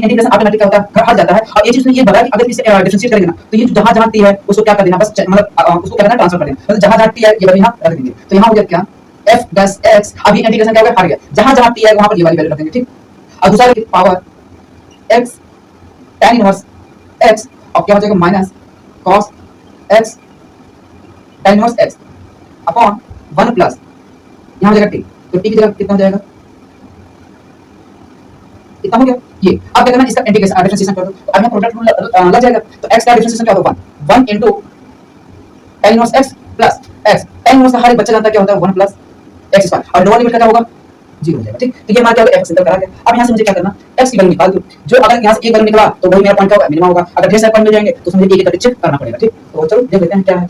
Integration automatic क्या होता है, हट जाता है। और ये चीज ये बता कि अगर इसे डिफरेंशिएट करेंगे ना तो ये जहां जहां टी है उसको क्या कर देना, बस मतलब उसको क्या करना, ट्रांसफर कर देना, मतलब जहां जहां टी है ये वैल्यू यहां रख देंगे। तो यहां हो गया क्या, f प्लस x, अभी इंटीग्रेशन क्या हो गया, हट गया, जहां जहां टी है वहां पर ये वाली वैल्यू रख देंगे, ठीक। और दूसरा power x tan inverse x, और क्या हो जाएगा minus cos x tan inverse x upon 1 plus यहां हो जाएगा t, तो t की जगह कितना हो जाएगा, इतना हो गया ये। अब क्या करना, इसका इंटीग्रेशन डिफरेंशिएशन कर दो, तो अब यहां प्रोडक्ट रूल लग जाएगा। तो x का डिफरेंशिएशन क्या होगा, 1 into tan inverse x plus x, tan inverse हर एक बच्चा जानता है क्या होता है 1 प्लस x स्क्वायर, और लोअर लिमिट का क्या होगा 0 हो जाएगा, ठीक। तो ये हमारा क्या होगा, f सिंपल करा के। अब यहां से मुझे क्या करना, x की वैल्यू निकाल दो, जो अगर यहां से एक वैल्यू निकला तो वही मेरा पॉइंट क्या होगा, मिनिमम होगा। अगर ढेर सारे पॉइंट मिल जाएंगे तो मुझे एक एक करके चेक करना पड़ेगा, ठीक। तो चलो देख लेते हैं क्या है।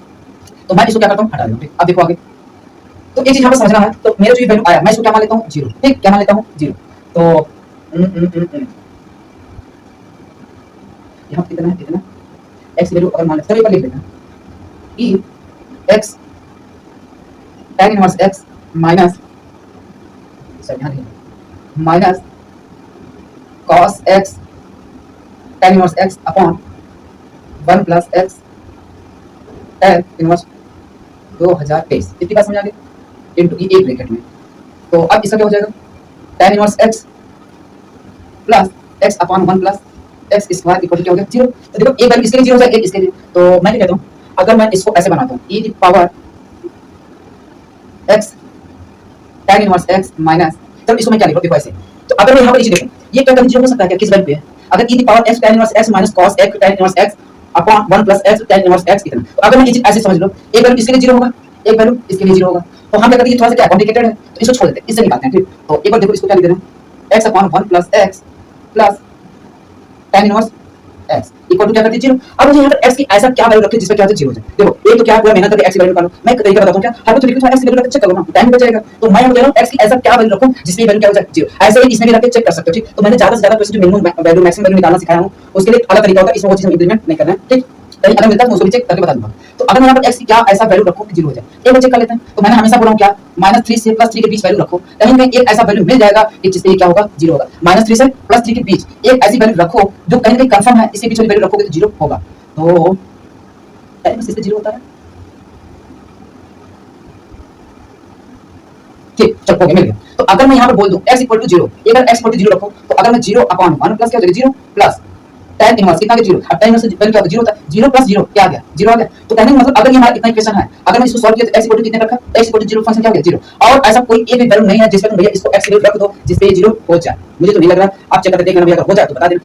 तो मैं इसको क्या करता हूं, हटा देता हूं, ठीक। अब देखो आगे, तो एक चीज यहां पर समझना है, तो मेरा जो ये वैल्यू आया मैं इसको क्या मान लेता हूं 0, ठीक। क्या मान लेता हूं 0, तो यहाँ पे कितना है, कितना x वैल्यू अगर मान लेते हैं, तो लिख लेना e x tan inverse x minus, sir यहाँ लिखना minus cos x tan inverse x upon 1 plus x tan inverse 2023, इतनी बात समझ आ गई, इनटू ई एक ब्रैकेट में। तो अब इसका क्या हो जाएगा, tan inverse x plus x upon 1 plus x square equal to क्या हो गया 0। तो देखो एक वैल्यू इसके लिए 0 हो जाएगा, एक इसके लिए। तो मैं क्या कहता हूं, अगर मैं इसको ऐसे बनाता हूं e की power x tan inverse x minus, तो इसको मैं क्या लिखूं, देखो ऐसे। तो अगर मैं यहां पर इसे देखूं, ये क्या कंडीशन हो सकता है क्या, किस वैल्यू पे है, अगर e की power x tan inverse x minus cos x tan inverse x upon 1 plus x tan inverse x इतना। तो अगर मैं ये चीज ऐसे समझ लो, एक वैल्यू इसके लिए 0 होगा, एक वैल्यू इसके लिए 0 होगा, तो हम क्या करते हैं, थोड़ा सा क्या कॉम्प्लिकेटेड है तो इसको छोड़ देते हैं, इससे निकालते हैं, ठीक। तो एक बार देखो इसको क्या लिख देना, x upon 1 plus x plus tan inverse x equal to क्या करती है 0। अब मुझे यहाँ पर x की ऐसा क्या वैल्यू रखी जिससे क्या हो 0 हो जाए। देखो एक तो क्या पूरा मेहनत करके x की वैल्यू निकालो, मैं एक तरीका बताता हूं, क्या हर तो लिखो x की वैल्यू रख के चेक करो ना, टाइम बच जाएगा। तो मैं बोल रहा हूं x की ऐसा क्या वैल्यू रखूं जिसमें वैल्यू क्या हो जाए 0, ऐसे ही इसमें भी रख के चेक कर सकते हो, ठीक। तो मैंने ज्यादा से ज्यादा जो मिनिमम वैल्यू मैक्सिमम वैल्यू निकालना सिखाया हूं, उसके लिए अलग तरीका होता है, इसमें वो चीज हम इंप्लीमेंट नहीं करना है, ठीक। कहीं अगर मिलता है तो उसको भी चेक करके बता दूंगा। तो अगर मैं यहाँ पर x की क्या ऐसा वैल्यू रखूं कि 0 हो जाए, एक बार चेक कर लेते हैं। तो मैंने हमेशा बोला हूं क्या, -3 से +3 के बीच वैल्यू रखो, कहीं ना कहीं एक ऐसा वैल्यू मिल जाएगा कि जिससे ये क्या होगा 0 होगा। -3 से +3 के बीच एक ऐसी वैल्यू रखो जो कहीं ना कहीं कंफर्म है, इसके बीच वाली वैल्यू रखोगे तो 0 होगा। तो इससे 0 होता है, ठीक, चल हो गया, मिल गया। तो अगर मैं यहाँ पर बोल दूं x इक्वल टू 0, अगर x इक्वल टू 0 रखो तो अगर मैं 0 अपॉन 1 प्लस क्या हो जाएगा 0 प्लस tan इनवर्स कितना के 0, अब tan इनवर्स वैल्यू क्या होता है 0 होता है, 0 प्लस 0 क्या आ गया 0 आ गया। तो कहने का मतलब अगर ये हमारा इतना इक्वेशन है, अगर मैं इसको सॉल्व किया तो x इक्वल टू कितने रखा, x इक्वल टू 0 फंक्शन क्या हो गया 0, और ऐसा कोई एक भी वैल्यू नहीं है जिस पे तुम भैया इसको x की वैल्यू रख दो जिससे ये 0 हो जाए। मुझे तो नहीं लग रहा, आप चेक करके देखना भैया, अगर हो जाए तो बता देना।